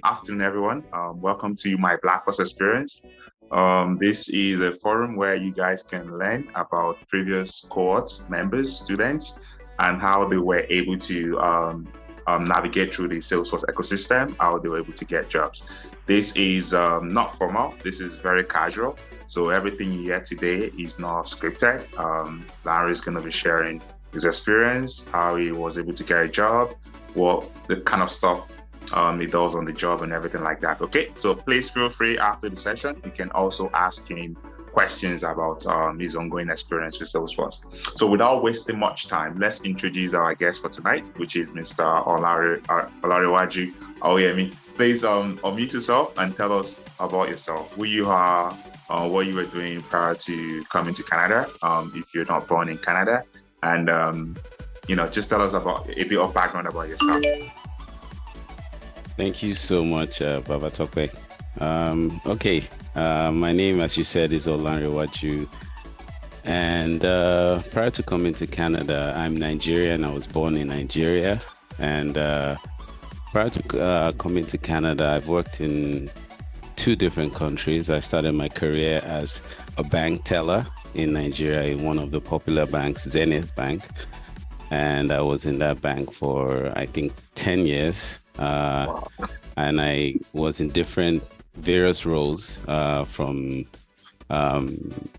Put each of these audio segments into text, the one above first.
Afternoon, everyone. Welcome to my Blackforce experience. This is a forum where you guys can learn about previous cohorts, members, students, and how they were able to navigate through the Salesforce ecosystem, how they were able to get jobs. This is not formal. This is very casual. So everything you hear today is not scripted. Larry is going to be sharing his experience, how he was able to get a job, what the kind of stuff he does on the job and everything like that. Okay, so please feel free after the session. You can also ask him questions about his ongoing experience with Salesforce. So without wasting much time, let's introduce our guest for tonight, which is Mr. Olanrewaju Awoyemi. Please unmute yourself and tell us about yourself, who you are, what you were doing prior to coming to Canada, if you're not born in Canada, and just tell us about a bit of background about yourself. Thank you so much, Baba Tope. Okay, my name, as you said, is Olanrewaju. And prior to coming to Canada, I'm Nigerian. I was born in Nigeria. And prior to coming to Canada, I've worked in 2 different countries. I started my career as a bank teller in Nigeria in one of the popular banks, Zenith Bank. And I was in that bank for, I think, 10 years. Wow. And I was in various roles, from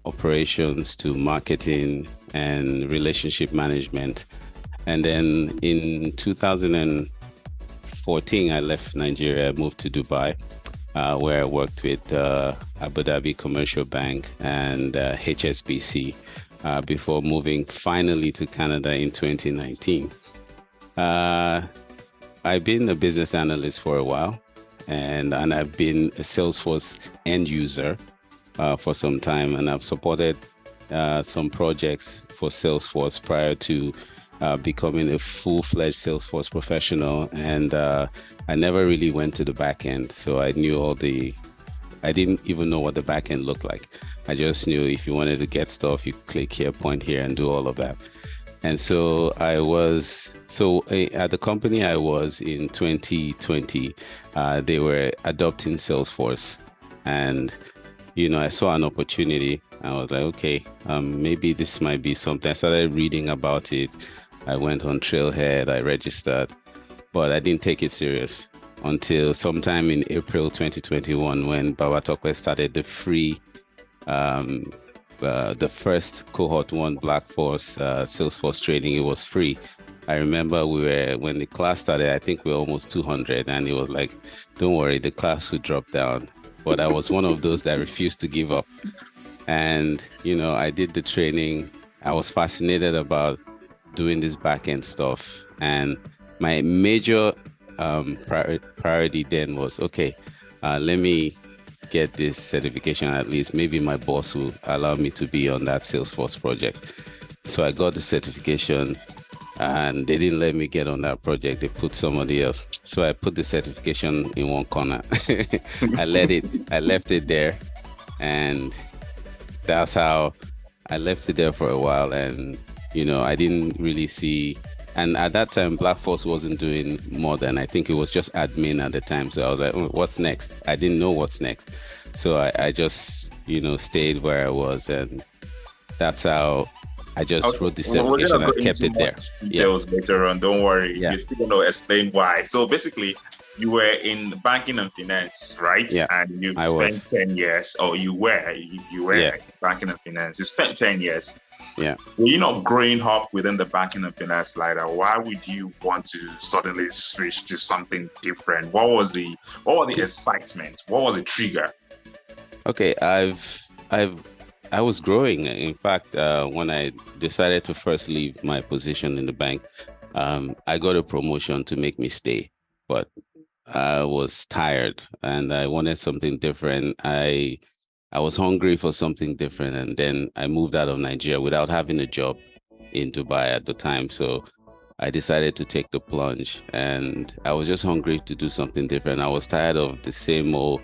operations to marketing and relationship management. And then in 2014, I left Nigeria, moved to Dubai, where I worked with Abu Dhabi Commercial Bank and HSBC before moving finally to Canada in 2019. I've been a business analyst for a while, and I've been a Salesforce end user for some time, and I've supported some projects for Salesforce prior to becoming a full-fledged Salesforce professional. And I never really went to the back end, so I didn't even know what the back end looked like. I just knew if you wanted to get stuff, you click here, point here, and do all of that. And so at the company I was in 2020, they were adopting Salesforce, and I saw an opportunity. I was like, okay, maybe this might be something. I started reading about it. I went on Trailhead, I registered, but I didn't take it serious until sometime in April 2021 when Baba Tope started the free the first cohort 1 Blackforce Salesforce training. It was free. I remember when the class started, I think we were almost 200, and it was like, don't worry, the class would drop down. But I was one of those that refused to give up. And, I did the training. I was fascinated about doing this back-end stuff. And my major priority then was, okay, let me get this certification. At least maybe my boss will allow me to be on that Salesforce project. So I got the certification, and they didn't let me get on that project. They put somebody else. So I put the certification in one corner. I left it there, and that's how I left it there for a while. And I didn't really see. And at that time, Blackforce wasn't doing more than, I think it was just admin at the time. So I was like, what's next? I didn't know what's next. So I just, stayed where I was. And that's how I just wrote the certification and kept it there. Details later on, don't worry. Yeah. You're still going to explain why. So basically, you were in banking and finance, right? Yeah, and you spent 10 years, or you were in banking and finance. You spent 10 years. Yeah. Were you not growing up within the banking and finance ladder? Why would you want to suddenly switch to something different? What was the excitement? What was the trigger? Okay, I was growing. In fact, when I decided to first leave my position in the bank, I got a promotion to make me stay, but I was tired and I wanted something different. I was hungry for something different, and then I moved out of Nigeria without having a job in Dubai at the time. So I decided to take the plunge, and I was just hungry to do something different. I was tired of the same old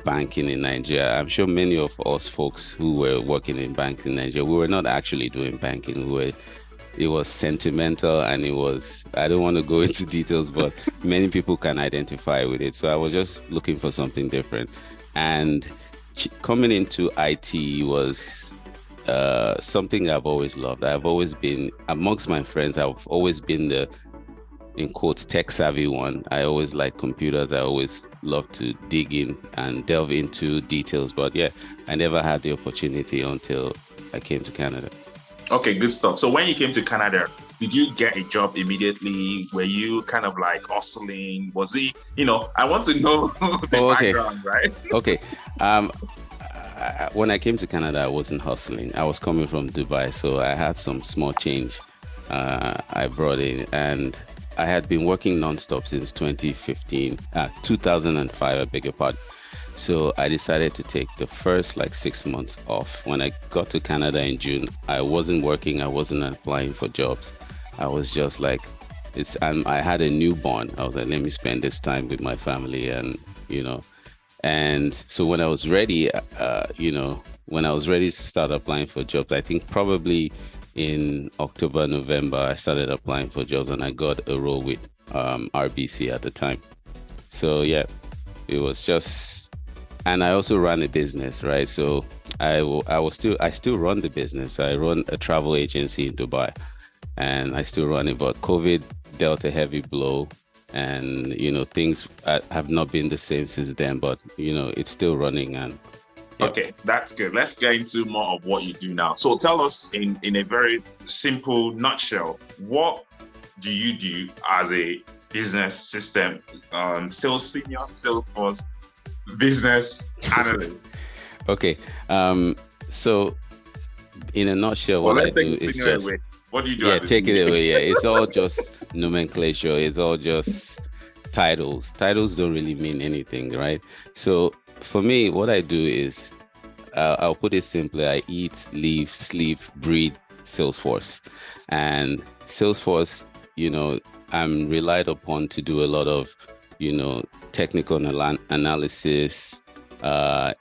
banking in Nigeria. I'm sure many of us folks who were working in banking in Nigeria, we were not actually doing banking. We were it was sentimental, and it was, I don't want to go into details, but many people can identify with it. So I was just looking for something different. And coming into IT was something I've always loved. I've always been amongst my friends. I've always been the, in quotes, tech savvy one. I always like computers. I always love to dig in and delve into details. But yeah, I never had the opportunity until I came to Canada. Okay, good stuff. So when you came to Canada, did you get a job immediately? Were you kind of like hustling? Was it, I want to know the Oh, okay. background, right? Okay. Um, when I came to Canada, I wasn't hustling. I was coming from Dubai, so I had some small change I brought in, and I had been working nonstop since 2015, 2005, I beg your pardon. So I decided to take the first like 6 months off. When I got to Canada in June, I wasn't working, I wasn't applying for jobs. I was just like, and I had a newborn. I was like, let me spend this time with my family, and you know, and so when I was ready, when I was ready to start applying for jobs, I think probably in October, November, I started applying for jobs, and I got a role with RBC at the time. So yeah, it was just, and I also ran a business, right? So I still run the business. I run a travel agency in Dubai, and I still run it. But COVID dealt a heavy blow, and things have not been the same since then. But it's still running, and yeah. Okay, that's good. Let's get into more of what you do now. So tell us in a very simple nutshell, what do you do as a business system senior Salesforce business analyst? Okay. So in a nutshell, Well, what I let's do take is the senior just, away. What do you do yeah, as a take it senior? away. Yeah, it's all just nomenclature. It's all just titles. Titles don't really mean anything, right? So for me, what I do is, I'll put it simply: I eat, live, sleep, breathe Salesforce, and Salesforce, I'm relied upon to do a lot of, technical analysis,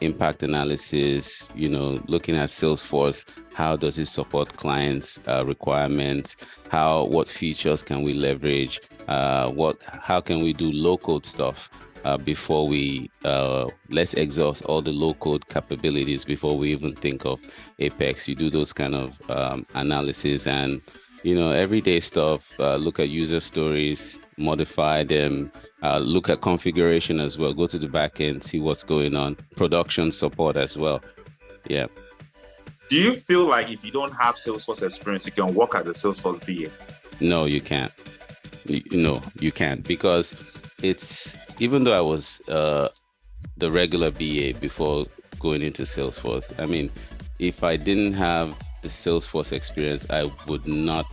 impact analysis, looking at Salesforce, how does it support clients' requirements, what features can we leverage, how can we do low code stuff before we let's exhaust all the low code capabilities before we even think of Apex. You do those kind of analysis, and everyday stuff, look at user stories, modify them, look at configuration as well, go to the back end, see what's going on, production support as well. Yeah. Do you feel like if you don't have Salesforce experience, you can work as a Salesforce BA? No, you can't. No, you can't, because it's, even though I was the regular BA before going into Salesforce, I mean, if I didn't have the Salesforce experience, I would not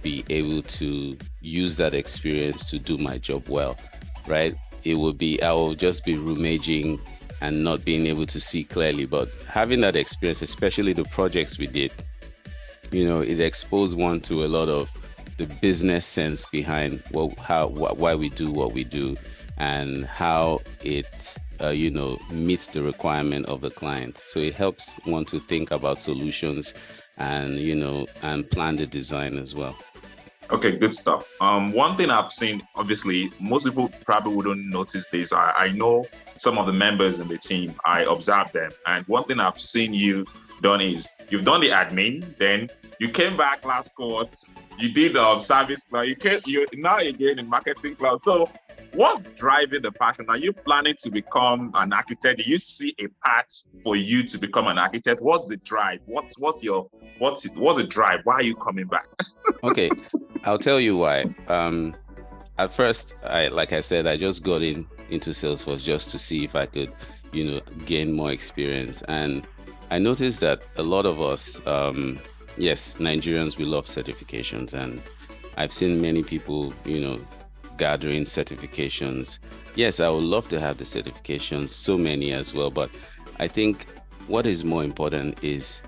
be able to use that experience to do my job well, right? I will just be rumaging and not being able to see clearly. But having that experience, especially the projects we did, it exposed one to a lot of the business sense behind why we do what we do, and how it meets the requirement of the client. So it helps one to think about solutions, and and plan the design as well. Okay, good stuff. One thing I've seen, obviously, most people probably wouldn't notice this. I know some of the members in the team, I observe them. And one thing I've seen you done is you've done the admin, then you came back last course, you did service cloud, you're now again in marketing cloud. So what's driving the passion? Are you planning to become an architect? Do you see a path for you to become an architect? What's the drive? What's the drive? Why are you coming back? Okay, I'll tell you why. At first, like I said, I just got into Salesforce just to see if I could, gain more experience. And I noticed that a lot of us, yes, Nigerians, we love certifications, and I've seen many people, gathering certifications. Yes, I would love to have the certifications, so many as well, but I think what is more important is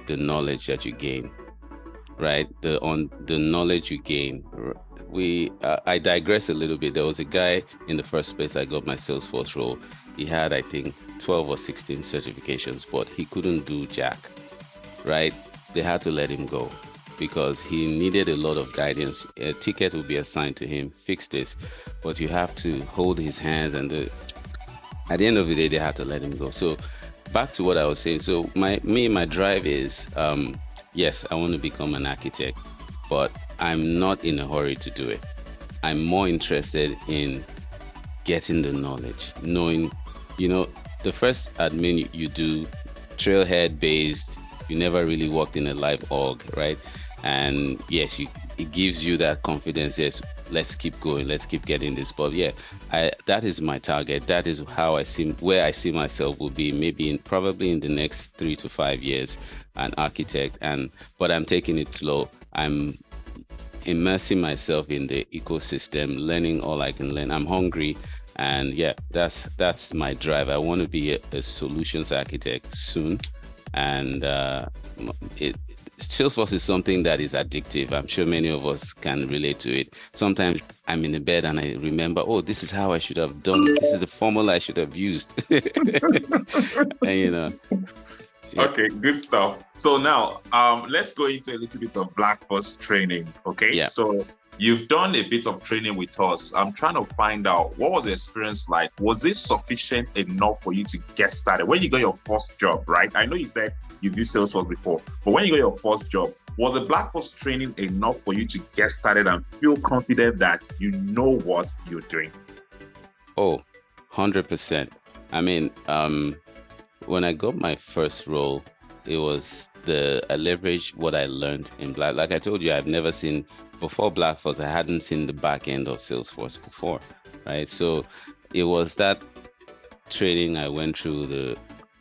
the knowledge that you gain, right? The knowledge you gain. I digress a little bit. There was a guy in the first place I got my Salesforce role. He had, I think, 12 or 16 certifications, but he couldn't do jack, right? They had to let him go. because he needed a lot of guidance. A ticket will be assigned to him, fix this, but you have to hold his hands, and at the end of the day, they have to let him go. So back to what I was saying. So my drive is, yes, I want to become an architect, but I'm not in a hurry to do it. I'm more interested in getting the knowledge, knowing, the first admin you do, trailhead based, you never really worked in a live org, right? And yes, it gives you that confidence. Yes, let's keep going, let's keep getting this. But yeah, that is my target. That is how where I see myself will be, maybe probably in the next 3 to 5 years, an architect. But I'm taking it slow. I'm immersing myself in the ecosystem, learning all I can learn. I'm hungry, and yeah, that's my drive. I want to be a solutions architect soon, and Salesforce is something that is addictive. I'm sure many of us can relate to it. Sometimes I'm in the bed and I remember, oh, this is how I should have done it. This is the formula I should have used. And Yeah. Okay, good stuff. So now, let's go into a little bit of Blackforce training. Okay. Yeah. So you've done a bit of training with us. I'm trying to find out, what was the experience like? Was this sufficient enough for you to get started? When you got your first job, right? I know you said you did Salesforce before, but when you got your first job, was the Blackforce training enough for you to get started and feel confident that you know what you're doing? Oh, 100%. I mean, when I got my first role, it was I leveraged what I learned in Black. Like I told you, I've never seen, before Blackforce, I hadn't seen the back end of Salesforce before, right? So it was that training I went through,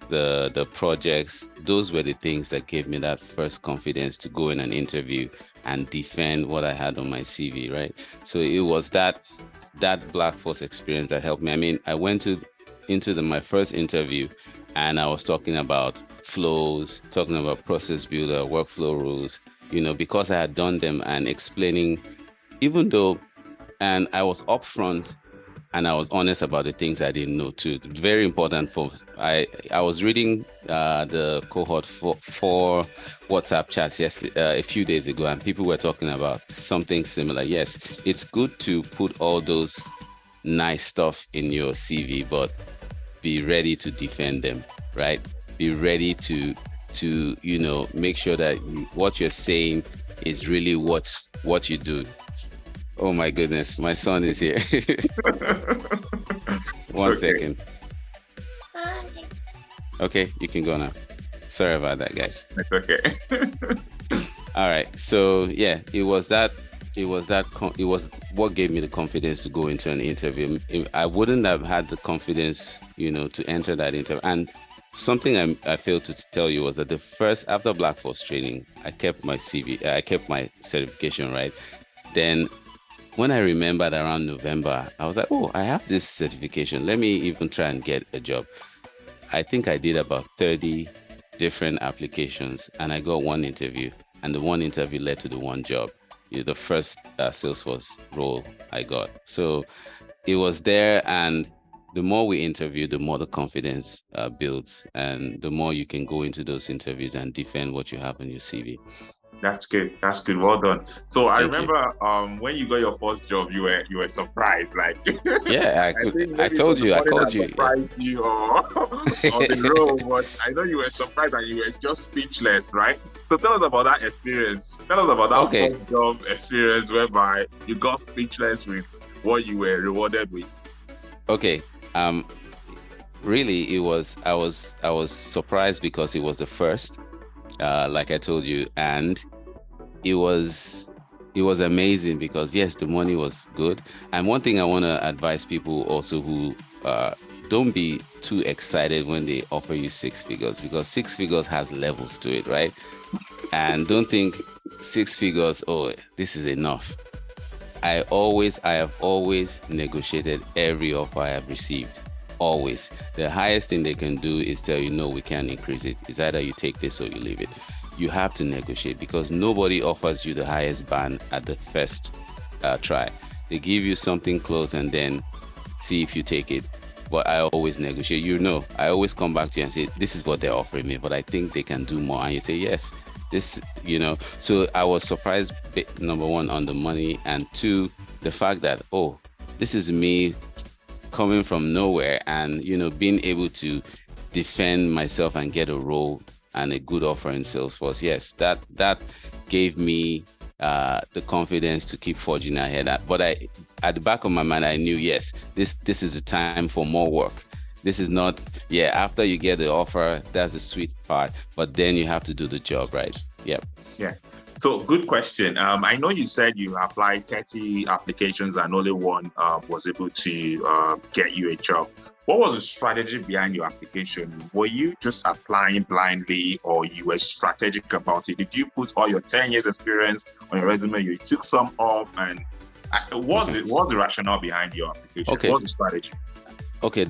the projects. Those were the things that gave me that first confidence to go in an interview and defend what I had on my CV, right? So it was that Blackforce experience that helped me. I mean, I went into my first interview, and I was talking about flows, talking about process builder, workflow rules, because I had done them, and explaining, and I was upfront and I was honest about the things I didn't know too. Very important I was reading the cohort for WhatsApp chats yesterday, a few days ago, and people were talking about something similar. Yes, it's good to put all those nice stuff in your CV, but be ready to defend them, right? Be ready to make sure that what you're saying is really what you do. Oh my goodness, my son is here. One second. Hi. Okay, you can go now. Sorry about that, guys. It's okay. All right. So yeah, it was what gave me the confidence to go into an interview. I wouldn't have had the confidence, to enter that interview. And something I failed to tell you was that after Blackforce training, I kept my CV, I kept my certification, right? Then when I remembered around November, I was like, oh, I have this certification. Let me even try and get a job. I think I did about 30 different applications, and I got one interview, and the one interview led to the one job. The first Salesforce role I got. So it was there, and the more we interview, the more the confidence builds, and the more you can go into those interviews and defend what you have on your CV. That's good. That's good. Well done. So I remember when you got your first job, you were surprised. Like yeah, I told you. I called you. Surprised you or the role, but I know you were surprised and you were just speechless, right? So tell us about that experience. Tell us about that first job experience whereby you got speechless with what you were rewarded with. Okay. Really, I was surprised because it was the first. Like I told you, and it was amazing because yes, the money was good. And one thing I want to advise people also who don't be too excited when they offer you 6 figures, because 6 figures has levels to it, right? And don't think 6 figures, oh, this is enough. I have always negotiated every offer I have received. Always. The highest thing they can do is tell you, no, we can't increase it. It's either you take this or you leave it. You have to negotiate because nobody offers you the highest band at the first try. They give you something close and then see if you take it. But I always negotiate. I always come back to you and say, this is what they're offering me, but I think they can do more. And you say, yes, This, so I was surprised, number one, on the money, and two, the fact that, oh, this is me coming from nowhere and, being able to defend myself and get a role and a good offer in Salesforce. Yes, that gave me the confidence to keep forging ahead. But at the back of my mind, I knew, yes, this is the time for more work. This is not, after you get the offer, that's the sweet part, but then you have to do the job, right? Yep. Yeah. So good question. I know you said you applied 30 applications and only one was able to get you a job. What was the strategy behind your application? Were you just applying blindly, or you were strategic about it? Did you put all your 10 years experience on your resume? You took some off, and what was the rationale behind your application? Okay. What was the strategy? Okay,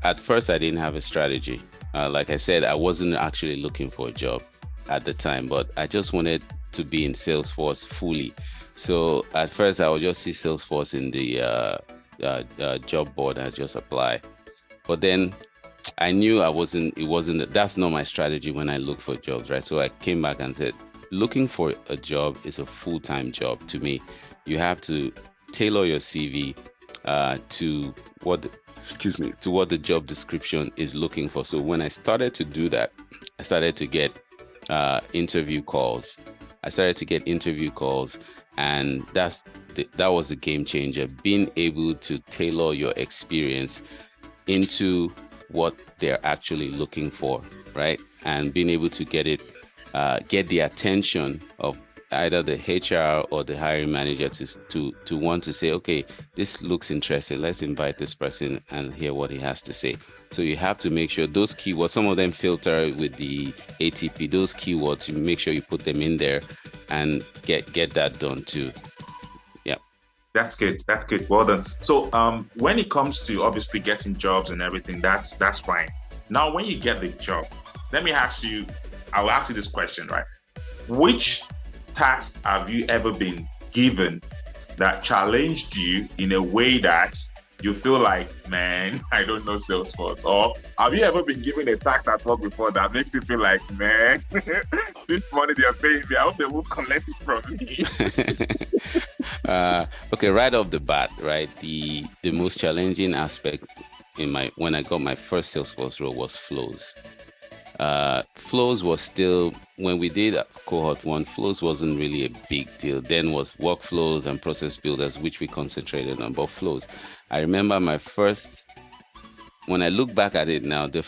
at first I didn't have a strategy. Like I said, I wasn't actually looking for a job at the time, but I just wanted to be in Salesforce fully. So at first I would just see Salesforce in the job board and just apply. But then I knew that's not my strategy when I look for jobs, right? So I came back and said, looking for a job is a full-time job to me. You have to tailor your CV to what the job description is looking for. So when I started to do that, I started to get interview calls. And that was the game changer. Being able to tailor your experience into what they're actually looking for, right? And being able to get the attention of either the HR or the hiring manager to want to say, okay, this looks interesting. Let's invite this person and hear what he has to say. So you have to make sure those keywords, some of them filter with the ATP, those keywords, you make sure you put them in there and get that done too. Yeah. That's good. Well done. So when it comes to obviously getting jobs and everything, that's fine. Now, when you get the job, I will ask you this question, right? Which task have you ever been given that challenged you in a way that you feel like, man, I don't know Salesforce? Or have you ever been given a task at work before that makes you feel like, man, this money they're paying me, I hope they won't collect it from me? Okay, right off the bat, right, the most challenging aspect when I got my first Salesforce role was flows. Flows was still, when we did cohort 1, flows wasn't really a big deal. Then was workflows and process builders, which we concentrated on, but flows. I remember when I look back at it now, the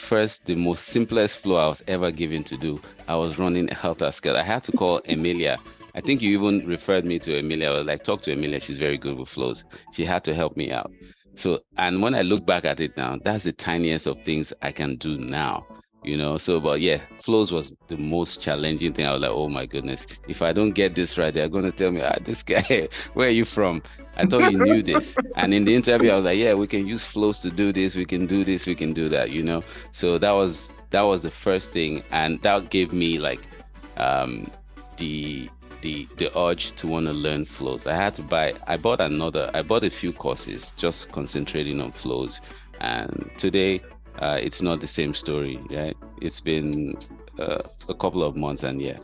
most simplest flow I was ever given to do, I was running a helter skelter. I had to call Emilia. I think you even referred me to Emilia. I was like, talk to Emilia, she's very good with flows. She had to help me out. So, and when I look back at it now, that's the tiniest of things I can do now. But yeah, flows was the most challenging thing. I was like, oh my goodness, if I don't get this right, they're going to tell me, this guy, where are you from? I thought you knew this. And in the interview, I was like, yeah, we can use flows to do this, we can do this, we can do that, So that was the first thing, and that gave me like the urge to want to learn flows. I bought a few courses just concentrating on flows, and today it's not the same story, right? It's been a couple of months, and yeah,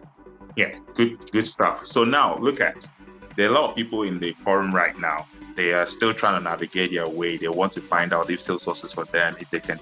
good stuff. So now there are a lot of people in the forum right now. They are still trying to navigate their way. They want to find out if Salesforce is for them, if they can.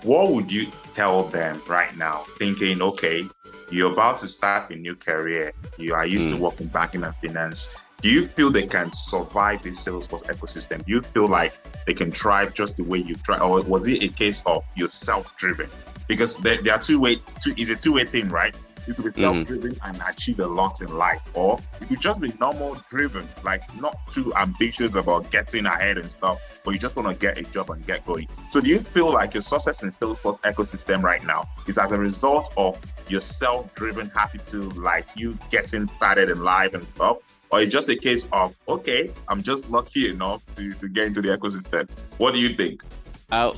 What would you tell them right now, thinking, okay, you're about to start a new career, you are used to working banking and finance? Do you feel they can survive this Salesforce ecosystem? Do you feel like they can thrive just the way you try, or was it a case of you're self-driven? Because there are it's a two-way thing, right? You could be self-driven and achieve a lot in life, or you could just be normal driven, like not too ambitious about getting ahead and stuff, but you just want to get a job and get going. So do you feel like your success in Salesforce ecosystem right now is as a result of your self-driven attitude, like you getting started in life and stuff? Or it's just a case of, okay, I'm just lucky enough to get into the ecosystem? What do you think?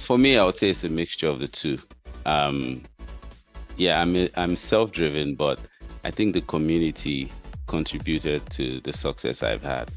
For me, I would say it's a mixture of the two. I'm self-driven, but I think the community contributed to the success I've had.